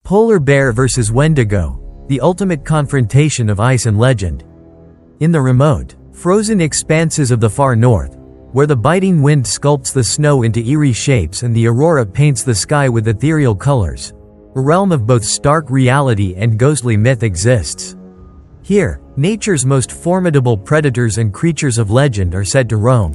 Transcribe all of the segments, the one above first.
Polar bear versus Wendigo, the ultimate confrontation of ice and legend. In the remote, frozen expanses of the far north, where the biting wind sculpts the snow into eerie shapes and the aurora paints the sky with ethereal colors, a realm of both stark reality and ghostly myth exists. Here, nature's most formidable predators and creatures of legend are said to roam.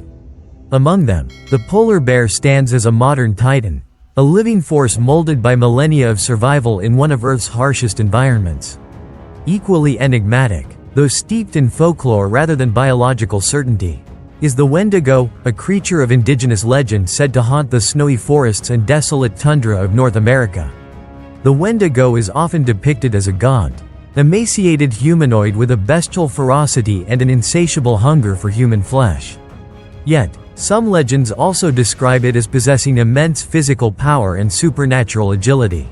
Among them, the polar bear stands as a modern titan, a living force molded by millennia of survival in one of Earth's harshest environments. Equally enigmatic, though steeped in folklore rather than biological certainty, is the Wendigo, a creature of indigenous legend said to haunt the snowy forests and desolate tundra of North America. The Wendigo is often depicted as a gaunt, emaciated humanoid with a bestial ferocity and an insatiable hunger for human flesh. Yet, some legends also describe it as possessing immense physical power and supernatural agility.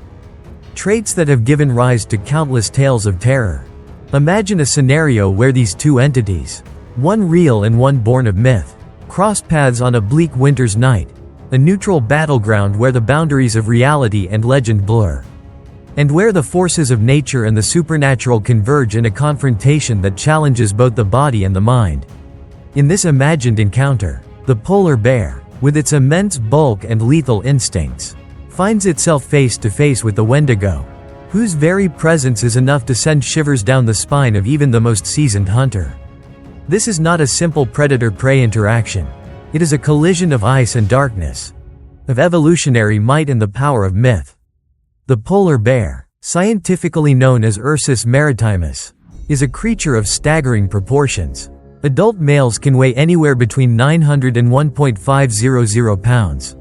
Traits that have given rise to countless tales of terror. Imagine a scenario where these two entities, one real and one born of myth, cross paths on a bleak winter's night, a neutral battleground where the boundaries of reality and legend blur, and where the forces of nature and the supernatural converge in a confrontation that challenges both the body and the mind. In this imagined encounter, the polar bear, with its immense bulk and lethal instincts, finds itself face to face with the Wendigo, whose very presence is enough to send shivers down the spine of even the most seasoned hunter. This is not a simple predator-prey interaction. It is a collision of ice and darkness, of evolutionary might and the power of myth. The polar bear, scientifically known as Ursus maritimus, is a creature of staggering proportions. Adult males can weigh anywhere between 900 and 1.500 pounds,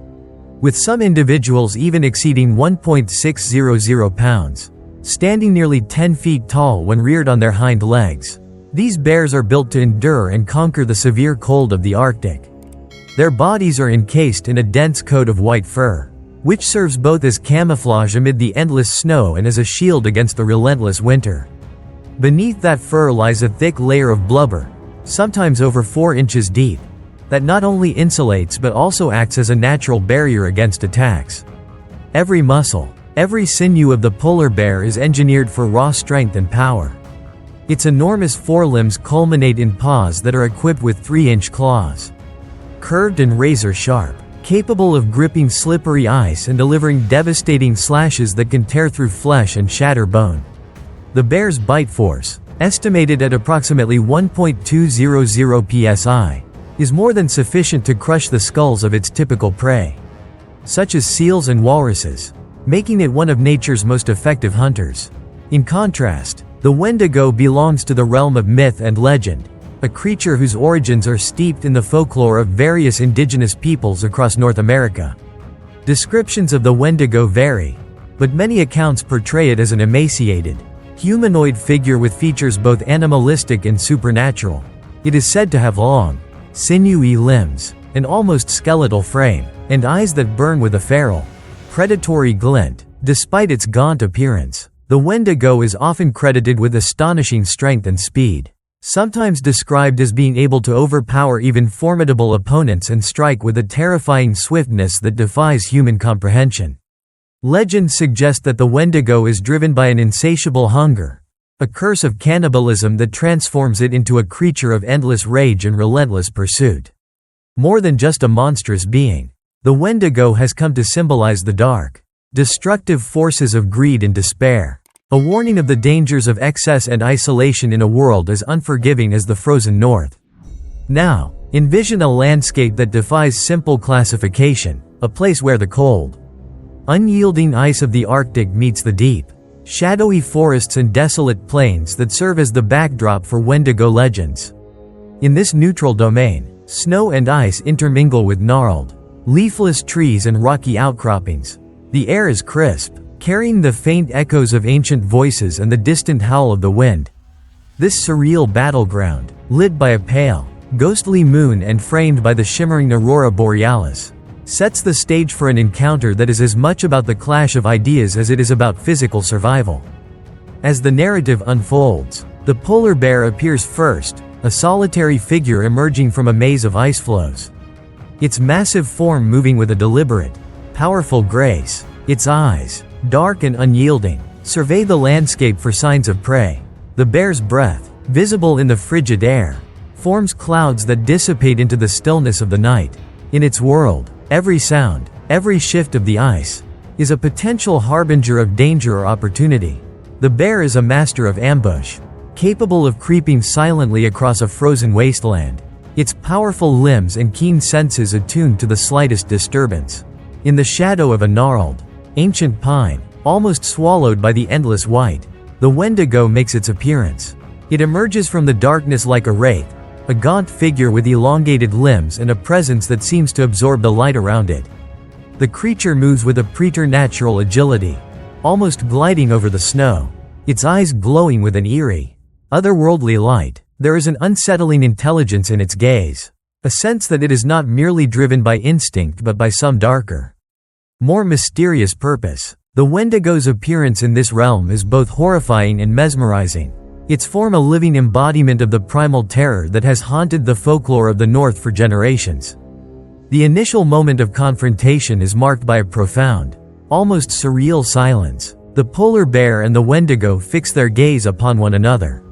with some individuals even exceeding 1.600 pounds, standing nearly 10 feet tall when reared on their hind legs. These bears are built to endure and conquer the severe cold of the Arctic. Their bodies are encased in a dense coat of white fur, which serves both as camouflage amid the endless snow and as a shield against the relentless winter. Beneath that fur lies a thick layer of blubber, sometimes over 4 inches deep, that not only insulates but also acts as a natural barrier against attacks. Every muscle, every sinew of the polar bear is engineered for raw strength and power. Its enormous forelimbs culminate in paws that are equipped with 3-inch claws, curved and razor-sharp, capable of gripping slippery ice and delivering devastating slashes that can tear through flesh and shatter bone. The bear's bite force, estimated at approximately 1.200 psi, is more than sufficient to crush the skulls of its typical prey, such as seals and walruses, making it one of nature's most effective hunters. In contrast, the Wendigo belongs to the realm of myth and legend, a creature whose origins are steeped in the folklore of various indigenous peoples across North America. Descriptions of the Wendigo vary, but many accounts portray it as an emaciated, humanoid figure with features both animalistic and supernatural. It is said to have long, sinewy limbs, an almost skeletal frame, and eyes that burn with a feral, predatory glint. Despite its gaunt appearance, the Wendigo is often credited with astonishing strength and speed, sometimes described as being able to overpower even formidable opponents and strike with a terrifying swiftness that defies human comprehension. Legends suggest that the Wendigo is driven by an insatiable hunger, a curse of cannibalism that transforms it into a creature of endless rage and relentless pursuit. More than just a monstrous being, the Wendigo has come to symbolize the dark, destructive forces of greed and despair, a warning of the dangers of excess and isolation in a world as unforgiving as the frozen north. Now, envision a landscape that defies simple classification, a place where the cold, unyielding ice of the Arctic meets the deep, shadowy forests and desolate plains that serve as the backdrop for Wendigo legends. In this neutral domain, snow and ice intermingle with gnarled, leafless trees and rocky outcroppings. The air is crisp, carrying the faint echoes of ancient voices and the distant howl of the wind. This surreal battleground, lit by a pale, ghostly moon and framed by the shimmering aurora borealis, sets the stage for an encounter that is as much about the clash of ideas as it is about physical survival. As the narrative unfolds, the polar bear appears first, a solitary figure emerging from a maze of ice floes. Its massive form moving with a deliberate, powerful grace, its eyes, dark and unyielding, Survey the landscape for signs of prey. The bear's breath, visible in the frigid air, forms clouds that dissipate into the stillness of the night. In its world, every sound, every shift of the ice, is a potential harbinger of danger or opportunity. The bear is a master of ambush, capable of creeping silently across a frozen wasteland, its powerful limbs and keen senses attuned to the slightest disturbance. In the shadow of a gnarled, ancient pine, almost swallowed by the endless white, the Wendigo makes its appearance. It emerges from the darkness like a wraith, a gaunt figure with elongated limbs and a presence that seems to absorb the light around it. The creature moves with a preternatural agility, almost gliding over the snow, its eyes glowing with an eerie, otherworldly light. There is an unsettling intelligence in its gaze, a sense that it is not merely driven by instinct but by some darker, more mysterious purpose. The Wendigo's appearance in this realm is both horrifying and mesmerizing. Its form a living embodiment of the primal terror that has haunted the folklore of the North for generations. The initial moment of confrontation is marked by a profound, almost surreal silence. The polar bear and the Wendigo fix their gaze upon one another.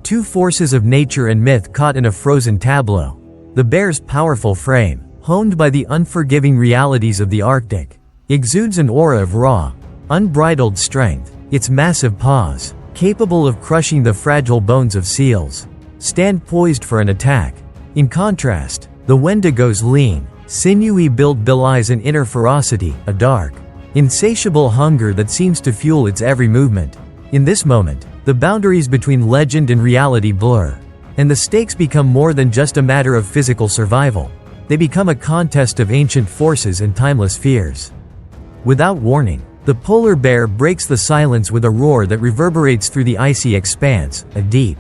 Two forces of nature and myth caught in a frozen tableau. The bear's powerful frame, honed by the unforgiving realities of the Arctic, exudes an aura of raw, unbridled strength. Its massive paws, capable of crushing the fragile bones of seals, stand poised for an attack. In contrast, the Wendigo's lean, sinewy build belies an inner ferocity, a dark, insatiable hunger that seems to fuel its every movement. In this moment, the boundaries between legend and reality blur, and the stakes become more than just a matter of physical survival. They become a contest of ancient forces and timeless fears. Without warning, the polar bear breaks the silence with a roar that reverberates through the icy expanse, a deep,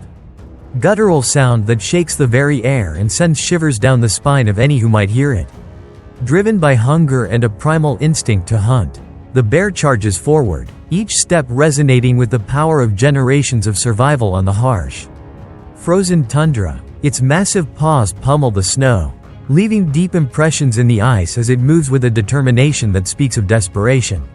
guttural sound that shakes the very air and sends shivers down the spine of any who might hear it. Driven by hunger and a primal instinct to hunt, the bear charges forward, each step resonating with the power of generations of survival on the harsh, frozen tundra. Its massive paws pummel the snow, leaving deep impressions in the ice as it moves with a determination that speaks of desperation.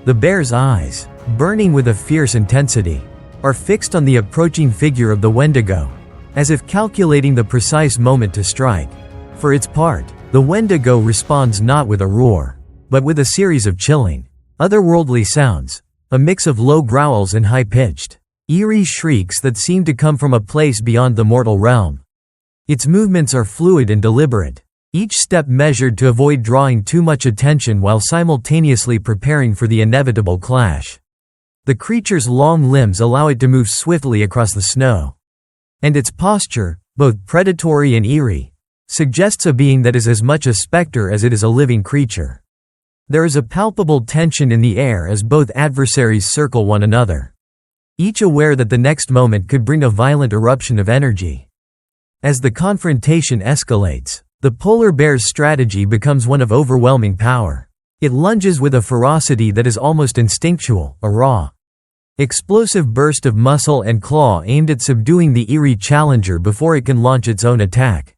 The bear's eyes, burning with a fierce intensity, are fixed on the approaching figure of the Wendigo, as if calculating the precise moment to strike. For its part, the Wendigo responds not with a roar, but with a series of chilling, otherworldly sounds, a mix of low growls and high-pitched, eerie shrieks that seem to come from a place beyond the mortal realm. Its movements are fluid and deliberate, each step measured to avoid drawing too much attention while simultaneously preparing for the inevitable clash. The creature's long limbs allow it to move swiftly across the snow, and its posture, both predatory and eerie, suggests a being that is as much a specter as it is a living creature. There is a palpable tension in the air as both adversaries circle one another, each aware that the next moment could bring a violent eruption of energy. As the confrontation escalates, the polar bear's strategy becomes one of overwhelming power. It lunges with a ferocity that is almost instinctual, a raw, explosive burst of muscle and claw aimed at subduing the eerie challenger before it can launch its own attack.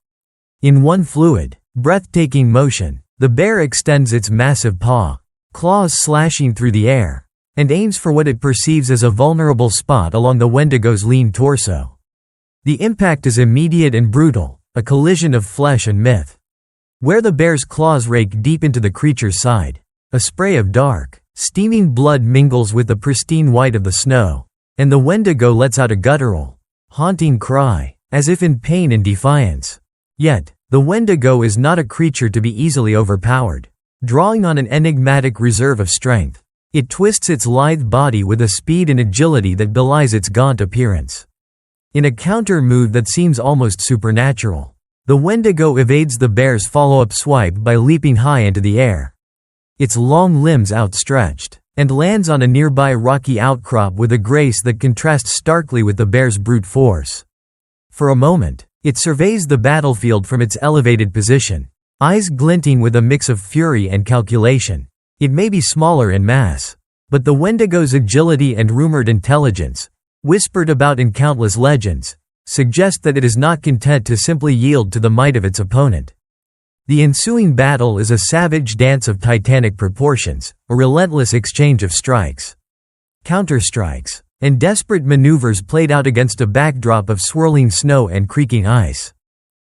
In one fluid, breathtaking motion, the bear extends its massive paw, claws slashing through the air, and aims for what it perceives as a vulnerable spot along the Wendigo's lean torso. The impact is immediate and brutal, a collision of flesh and myth. Where the bear's claws rake deep into the creature's side, a spray of dark, steaming blood mingles with the pristine white of the snow, and the Wendigo lets out a guttural, haunting cry, as if in pain and defiance. Yet, the Wendigo is not a creature to be easily overpowered. Drawing on an enigmatic reserve of strength, it twists its lithe body with a speed and agility that belies its gaunt appearance. In a counter move that seems almost supernatural, the Wendigo evades the bear's follow-up swipe by leaping high into the air, its long limbs outstretched, and lands on a nearby rocky outcrop with a grace that contrasts starkly with the bear's brute force. For a moment, it surveys the battlefield from its elevated position, eyes glinting with a mix of fury and calculation. It may be smaller in mass, but the Wendigo's agility and rumored intelligence, whispered about in countless legends, suggest that it is not content to simply yield to the might of its opponent. The ensuing battle is a savage dance of titanic proportions, a relentless exchange of strikes. counterstrikes, and desperate maneuvers played out against a backdrop of swirling snow and creaking ice.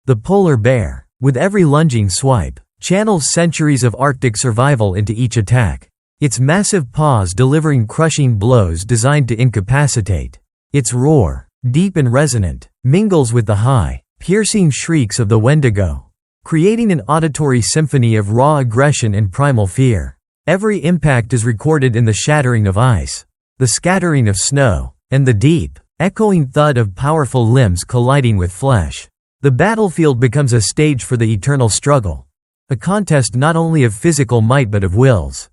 The polar bear, with every lunging swipe, channels centuries of Arctic survival into each attack, its massive paws delivering crushing blows designed to incapacitate. Its roar, deep and resonant, mingles with the high, piercing shrieks of the Wendigo, creating an auditory symphony of raw aggression and primal fear. Every impact is recorded in the shattering of ice, the scattering of snow, and the deep, echoing thud of powerful limbs colliding with flesh. The battlefield becomes a stage for the eternal struggle, a contest not only of physical might but of wills,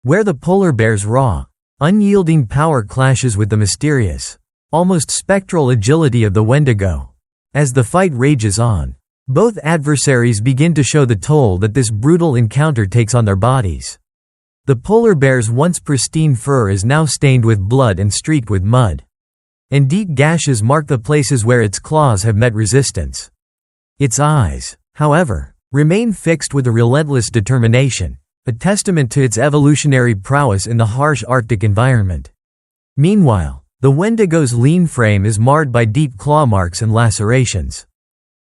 where the polar bear's raw, unyielding power clashes with the mysterious, almost spectral agility of the Wendigo. As the fight rages on, both adversaries begin to show the toll that this brutal encounter takes on their bodies. The polar bear's once pristine fur is now stained with blood and streaked with mud, and deep gashes mark the places where its claws have met resistance. Its eyes, however, remain fixed with a relentless determination, a testament to its evolutionary prowess in the harsh Arctic environment. Meanwhile, the Wendigo's lean frame is marred by deep claw marks and lacerations,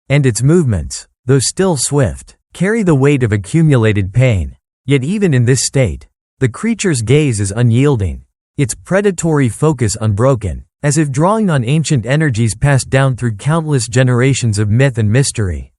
and its movements, though still swift, carry the weight of accumulated pain. Yet even in this state, the creature's gaze is unyielding, its predatory focus unbroken, as if drawing on ancient energies passed down through countless generations of myth and mystery.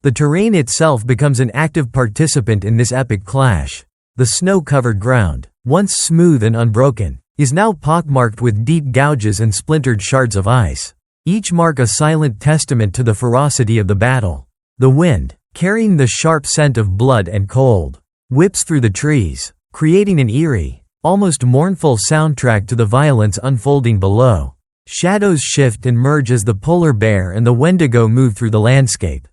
The terrain itself becomes an active participant in this epic clash. The snow-covered ground, once smooth and unbroken, is now pockmarked with deep gouges and splintered shards of ice, each mark a silent testament to the ferocity of the battle. The wind, carrying the sharp scent of blood and cold, whips through the trees, creating an eerie, almost mournful soundtrack to the violence unfolding below. Shadows shift and merge as the polar bear and the Wendigo move through the landscape,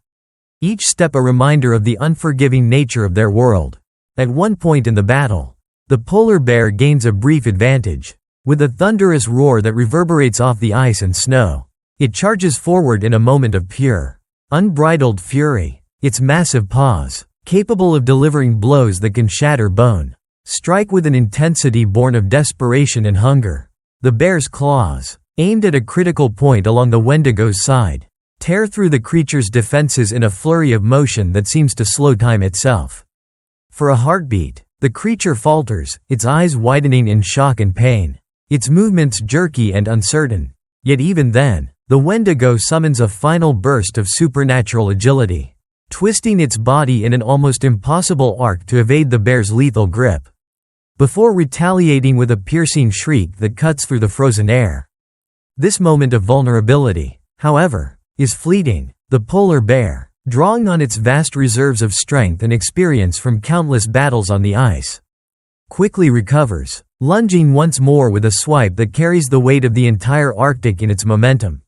each step a reminder of the unforgiving nature of their world. At one point in the battle, the polar bear gains a brief advantage. With a thunderous roar that reverberates off the ice and snow, it charges forward in a moment of pure, unbridled fury. Its massive paws, capable of delivering blows that can shatter bone, strike with an intensity born of desperation and hunger. The bear's claws, aimed at a critical point along the Wendigo's side, tear through the creature's defenses in a flurry of motion that seems to slow time itself. For a heartbeat, the creature falters, its eyes widening in shock and pain, its movements jerky and uncertain. Yet even then, the Wendigo summons a final burst of supernatural agility, twisting its body in an almost impossible arc to evade the bear's lethal grip, before retaliating with a piercing shriek that cuts through the frozen air. This moment of vulnerability, however, is fleeting. The polar bear, drawing on its vast reserves of strength and experience from countless battles on the ice, quickly recovers, lunging once more with a swipe that carries the weight of the entire Arctic in its momentum.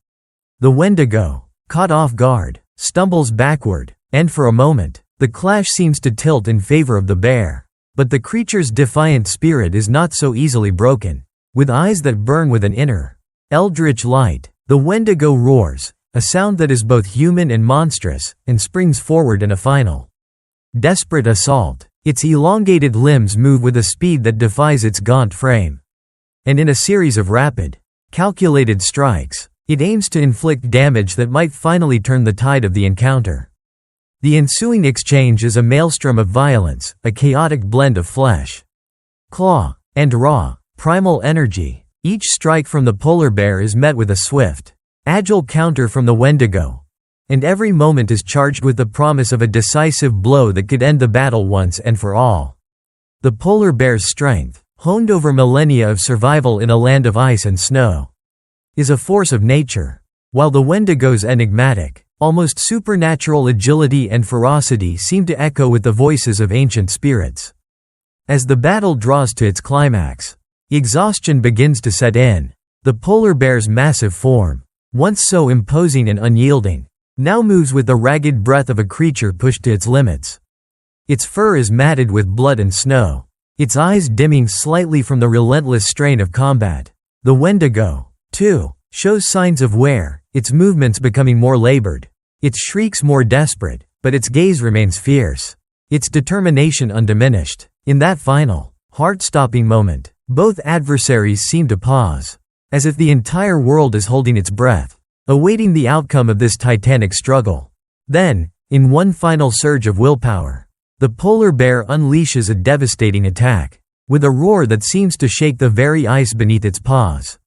The Wendigo, caught off guard, stumbles backward, and for a moment, the clash seems to tilt in favor of the bear. But the creature's defiant spirit is not so easily broken. With eyes that burn with an inner, eldritch light, the Wendigo roars, a sound that is both human and monstrous, and springs forward in a final, desperate assault. Its elongated limbs move with a speed that defies its gaunt frame. And in a series of rapid, calculated strikes, it aims to inflict damage that might finally turn the tide of the encounter. The ensuing exchange is a maelstrom of violence, a chaotic blend of flesh, claw, and raw, primal energy. Each strike from the polar bear is met with a swift, agile counter from the Wendigo, and every moment is charged with the promise of a decisive blow that could end the battle once and for all. The polar bear's strength, honed over millennia of survival in a land of ice and snow, is a force of nature, while the Wendigo's enigmatic, almost supernatural agility and ferocity seem to echo with the voices of ancient spirits. As the battle draws to its climax, exhaustion begins to set in. The polar bear's massive form, once so imposing and unyielding, now moves with the ragged breath of a creature pushed to its limits. Its fur is matted with blood and snow, its eyes dimming slightly from the relentless strain of combat. The Wendigo, too, shows signs of wear, its movements becoming more labored, its shrieks more desperate, but its gaze remains fierce, its determination undiminished. In that final, heart-stopping moment, Both adversaries seem to pause, as if the entire world is holding its breath, awaiting the outcome of this titanic struggle. Then, in one final surge of willpower, the polar bear unleashes a devastating attack, with a roar that seems to shake the very ice beneath its paws.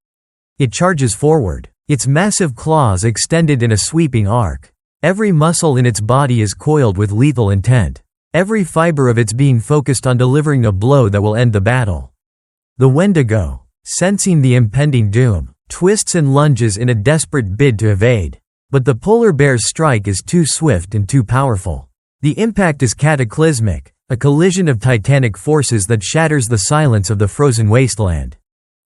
It charges forward, its massive claws extended in a sweeping arc. Every muscle in its body is coiled with lethal intent, every fiber of its being focused on delivering a blow that will end the battle. The Wendigo, sensing the impending doom, twists and lunges in a desperate bid to evade. But the polar bear's strike is too swift and too powerful. The impact is cataclysmic, a collision of titanic forces that shatters the silence of the frozen wasteland.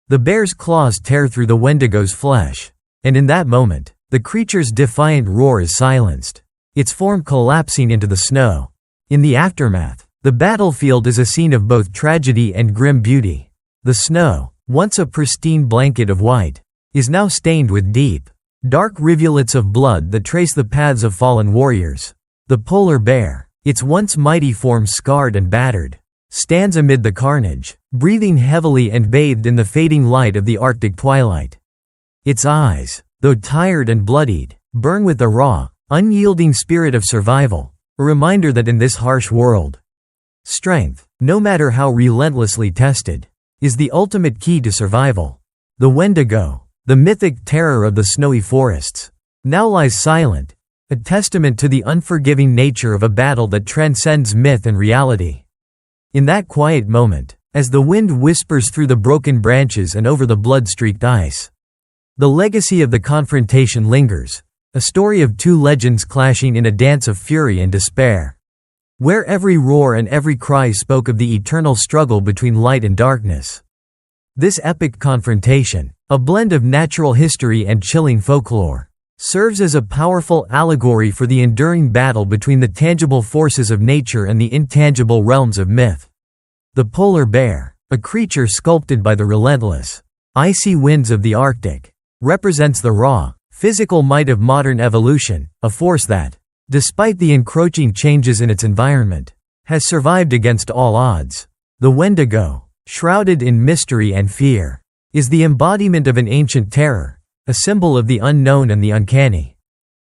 The bear's claws tear through the Wendigo's flesh, and in that moment, the creature's defiant roar is silenced, its form collapsing into the snow. In the aftermath, the battlefield is a scene of both tragedy and grim beauty. The snow, once a pristine blanket of white, is now stained with deep, dark rivulets of blood that trace the paths of fallen warriors. The polar bear, its once mighty form scarred and battered, stands amid the carnage, breathing heavily and bathed in the fading light of the Arctic twilight. Its eyes, though tired and bloodied, burn with the raw, unyielding spirit of survival, a reminder that in this harsh world, strength, no matter how relentlessly tested, is the ultimate key to survival. The Wendigo, the mythic terror of the snowy forests, now lies silent, a testament to the unforgiving nature of a battle that transcends myth and reality. In that quiet moment, as the wind whispers through the broken branches and over the blood-streaked ice, the legacy of the confrontation lingers, a story of two legends clashing in a dance of fury and despair, where every roar and every cry spoke of the eternal struggle between light and darkness. This epic confrontation, a blend of natural history and chilling folklore, serves as a powerful allegory for the enduring battle between the tangible forces of nature and the intangible realms of myth. The polar bear, a creature sculpted by the relentless, icy winds of the Arctic, represents the raw, physical might of modern evolution, a force that, despite the encroaching changes in its environment, has survived against all odds. The Wendigo, shrouded in mystery and fear, is the embodiment of an ancient terror, a symbol of the unknown and the uncanny,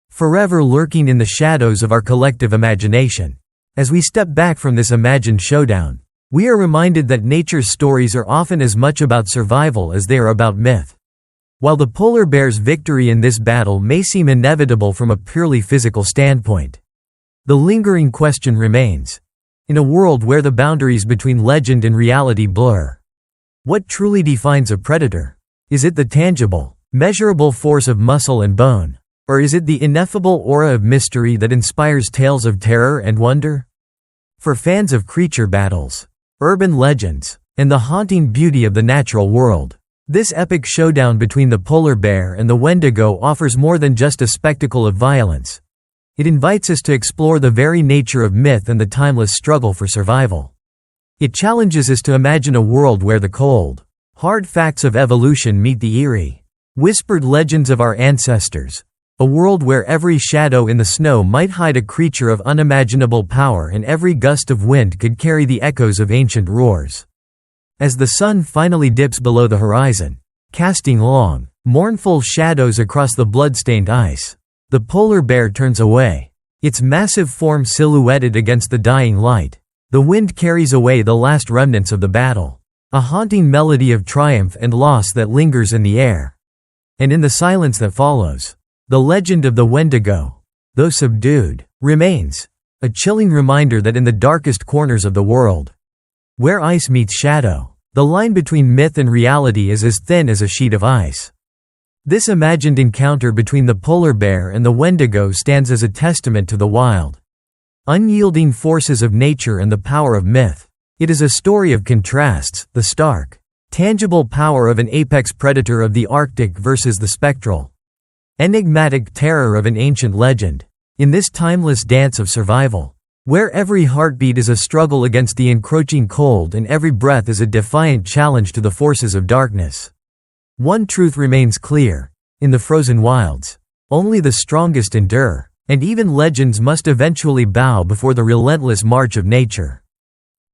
forever lurking in the shadows of our collective imagination. As we step back from this imagined showdown, we are reminded that nature's stories are often as much about survival as they are about myth. While the polar bear's victory in this battle may seem inevitable from a purely physical standpoint, the lingering question remains: in a world where the boundaries between legend and reality blur, what truly defines a predator? Is it the tangible, measurable force of muscle and bone, or is it the ineffable aura of mystery that inspires tales of terror and wonder? For fans of creature battles, urban legends, and the haunting beauty of the natural world, this epic showdown between the polar bear and the Wendigo offers more than just a spectacle of violence. It invites us to explore the very nature of myth and the timeless struggle for survival. It challenges us to imagine a world where the cold, hard facts of evolution meet the eerie, whispered legends of our ancestors, a world where every shadow in the snow might hide a creature of unimaginable power and every gust of wind could carry the echoes of ancient roars. As the sun finally dips below the horizon, casting long, mournful shadows across the blood-stained ice, the polar bear turns away, its massive form silhouetted against the dying light. The wind carries away the last remnants of the battle, a haunting melody of triumph and loss that lingers in the air. And in the silence that follows, the legend of the Wendigo, though subdued, remains, a chilling reminder that in the darkest corners of the world, where ice meets shadow, the line between myth and reality is as thin as a sheet of ice. This imagined encounter between the polar bear and the Wendigo stands as a testament to the wild, unyielding forces of nature and the power of myth. It is a story of contrasts, the stark, tangible power of an apex predator of the Arctic versus the spectral, enigmatic terror of an ancient legend. In this timeless dance of survival, where every heartbeat is a struggle against the encroaching cold and every breath is a defiant challenge to the forces of darkness, one truth remains clear: in the frozen wilds, only the strongest endure, and even legends must eventually bow before the relentless march of nature.